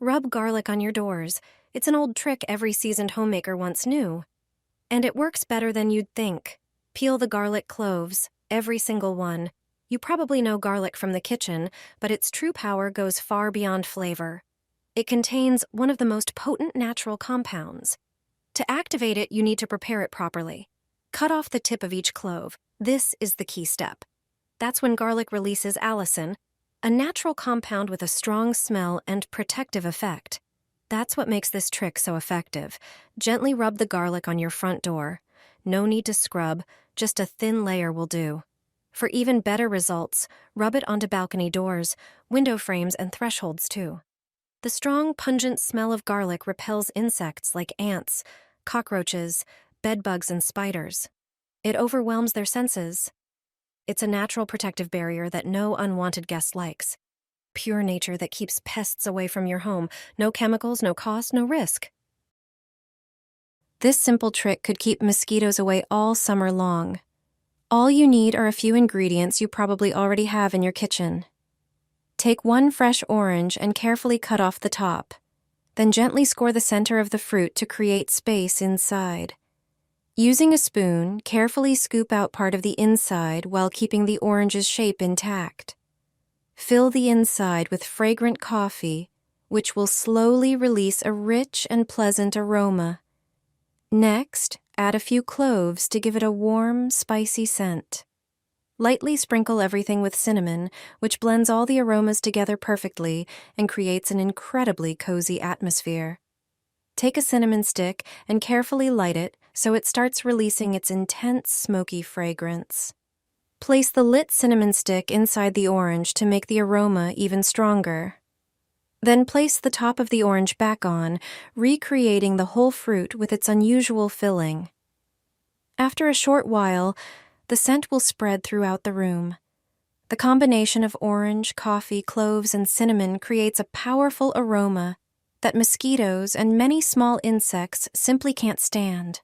Rub garlic on your doors. It's an old trick every seasoned homemaker once knew. And it works better than you'd think. Peel the garlic cloves, every single one. You probably know garlic from the kitchen, but its true power goes far beyond flavor. It contains one of the most potent natural compounds. To activate it, you need to prepare it properly. Cut off the tip of each clove. This is the key step. That's when garlic releases allicin, a natural compound with a strong smell and protective effect. That's what makes this trick so effective. Gently rub the garlic on your front door. No need to scrub, just a thin layer will do. For even better results, rub it onto balcony doors, window frames, and thresholds too. The strong, pungent smell of garlic repels insects like ants, cockroaches, bedbugs, and spiders. It overwhelms their senses. It's a natural protective barrier that no unwanted guest likes. Pure nature that keeps pests away from your home. No chemicals, no cost, no risk. This simple trick could keep mosquitoes away all summer long. All you need are a few ingredients you probably already have in your kitchen. Take one fresh orange and carefully cut off the top. Then gently score the center of the fruit to create space inside. Using a spoon, carefully scoop out part of the inside while keeping the orange's shape intact. Fill the inside with fragrant coffee, which will slowly release a rich and pleasant aroma. Next, add a few cloves to give it a warm, spicy scent. Lightly sprinkle everything with cinnamon, which blends all the aromas together perfectly and creates an incredibly cozy atmosphere. Take a cinnamon stick and carefully light it so it starts releasing its intense, smoky fragrance. Place the lit cinnamon stick inside the orange to make the aroma even stronger. Then place the top of the orange back on, recreating the whole fruit with its unusual filling. After a short while, the scent will spread throughout the room. The combination of orange, coffee, cloves, and cinnamon creates a powerful aroma that mosquitoes and many small insects simply can't stand.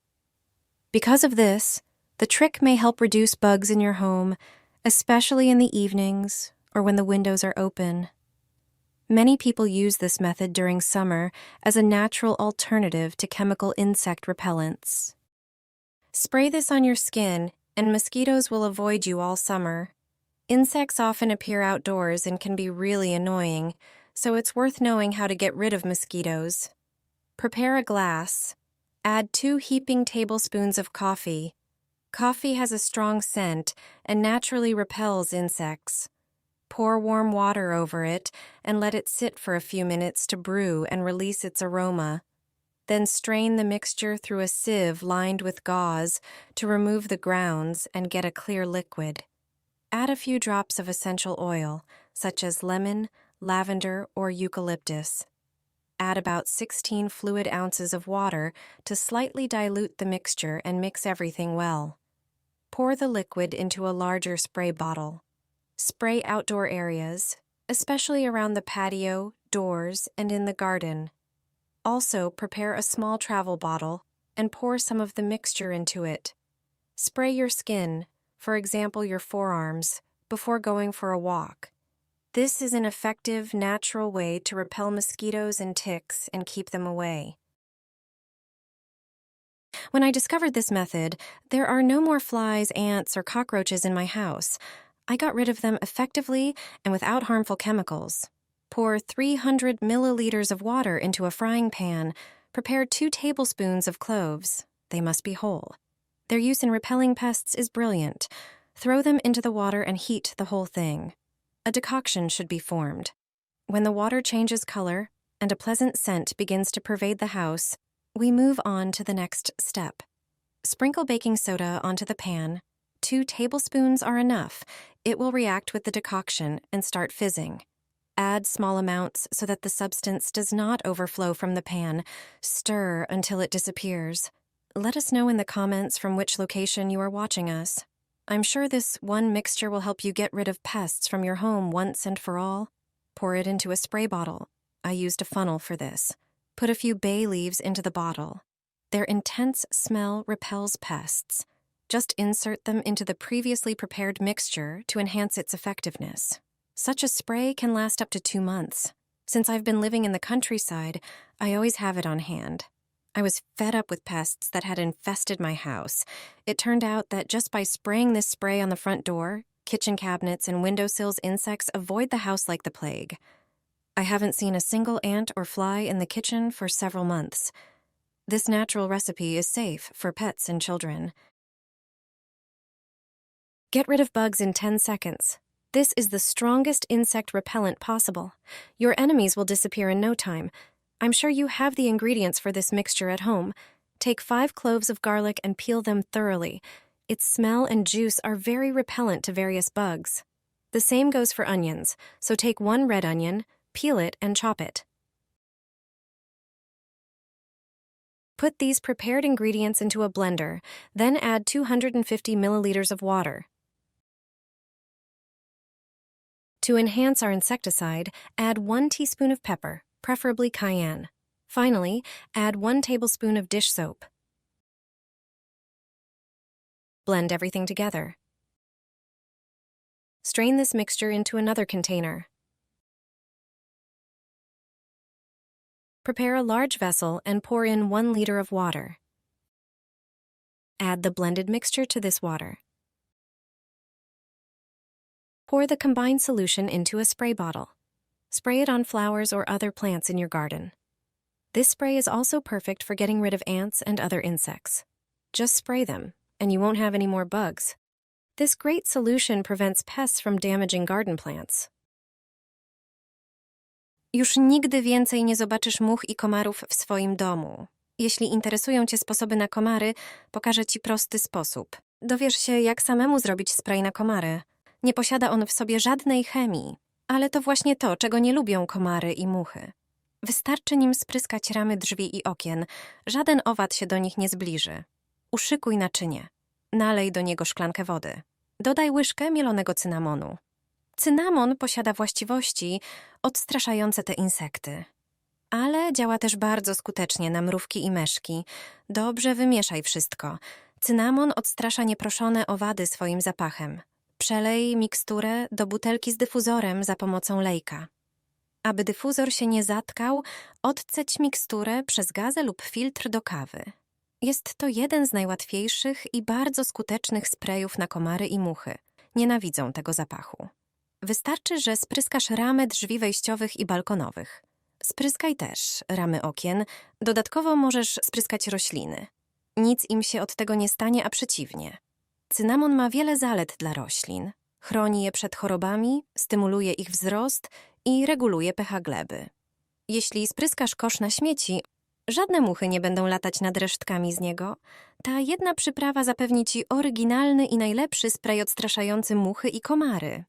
Because of this, the trick may help reduce bugs in your home, especially in the evenings or when the windows are open. Many people use this method during summer as a natural alternative to chemical insect repellents. Spray this on your skin, and mosquitoes will avoid you all summer. Insects often appear outdoors and can be really annoying, so it's worth knowing how to get rid of mosquitoes. Prepare a glass. Add 2 heaping tablespoons of coffee. Coffee has a strong scent and naturally repels insects. Pour warm water over it and let it sit for a few minutes to brew and release its aroma. Then strain the mixture through a sieve lined with gauze to remove the grounds and get a clear liquid. Add a few drops of essential oil, such as lemon, lavender, or eucalyptus. Add about 16 fluid ounces of water to slightly dilute the mixture and mix everything well. Pour the liquid into a larger spray bottle. Spray outdoor areas, especially around the patio, doors, and in the garden. Also, prepare a small travel bottle and pour some of the mixture into it. Spray your skin, for example your forearms, before going for a walk. This is an effective, natural way to repel mosquitoes and ticks and keep them away. When I discovered this method, there are no more flies, ants, or cockroaches in my house. I got rid of them effectively and without harmful chemicals. Pour 300 milliliters of water into a frying pan. Prepare 2 tablespoons of cloves. They must be whole. Their use in repelling pests is brilliant. Throw them into the water and heat the whole thing. A decoction should be formed. When the water changes color and a pleasant scent begins to pervade the house, we move on to the next step. Sprinkle baking soda onto the pan. 2 tablespoons are enough. It will react with the decoction and start fizzing. Add small amounts so that the substance does not overflow from the pan. Stir until it disappears. Let us know in the comments from which location you are watching us. I'm sure this one mixture will help you get rid of pests from your home once and for all. Pour it into a spray bottle. I used a funnel for this. Put a few bay leaves into the bottle. Their intense smell repels pests. Just insert them into the previously prepared mixture to enhance its effectiveness. Such a spray can last up to 2 months. Since I've been living in the countryside, I always have it on hand. I was fed up with pests that had infested my house. It turned out that just by spraying this spray on the front door, kitchen cabinets, and windowsills, insects avoid the house like the plague. I haven't seen a single ant or fly in the kitchen for several months. This natural recipe is safe for pets and children. Get rid of bugs in 10 seconds. This is the strongest insect repellent possible. Your enemies will disappear in no time. I'm sure you have the ingredients for this mixture at home. Take 5 cloves of garlic and peel them thoroughly. Its smell and juice are very repellent to various bugs. The same goes for onions, so take 1 red onion, peel it, and chop it. Put these prepared ingredients into a blender, then add 250 milliliters of water. To enhance our insecticide, add 1 teaspoon of pepper, preferably cayenne. Finally, add 1 tablespoon of dish soap. Blend everything together. Strain this mixture into another container. Prepare a large vessel and pour in 1 liter of water. Add the blended mixture to this water. Pour the combined solution into a spray bottle. Spray it on flowers or other plants in your garden. This spray is also perfect for getting rid of ants and other insects. Just spray them, and you won't have any more bugs. This great solution prevents pests from damaging garden plants. Już nigdy więcej nie zobaczysz much i komarów w swoim domu. Jeśli interesują Cię sposoby na komary, pokażę Ci prosty sposób. Dowiesz się, jak samemu zrobić spray na komary. Nie posiada on w sobie żadnej chemii, ale to właśnie to, czego nie lubią komary i muchy. Wystarczy nim spryskać ramy drzwi i okien. Żaden owad się do nich nie zbliży. Uszykuj naczynie. Nalej do niego szklankę wody. Dodaj łyżkę mielonego cynamonu. Cynamon posiada właściwości odstraszające te insekty. Ale działa też bardzo skutecznie na mrówki i myszki. Dobrze wymieszaj wszystko. Cynamon odstrasza nieproszone owady swoim zapachem. Przelej miksturę do butelki z dyfuzorem za pomocą lejka. Aby dyfuzor się nie zatkał, odcedź miksturę przez gazę lub filtr do kawy. Jest to jeden z najłatwiejszych i bardzo skutecznych sprayów na komary i muchy. Nienawidzą tego zapachu. Wystarczy, że spryskasz ramy drzwi wejściowych i balkonowych. Spryskaj też ramy okien. Dodatkowo możesz spryskać rośliny. Nic im się od tego nie stanie, a przeciwnie. Cynamon ma wiele zalet dla roślin. Chroni je przed chorobami, stymuluje ich wzrost i reguluje pH gleby. Jeśli spryskasz kosz na śmieci, żadne muchy nie będą latać nad resztkami z niego. Ta jedna przyprawa zapewni Ci oryginalny i najlepszy spray odstraszający muchy i komary.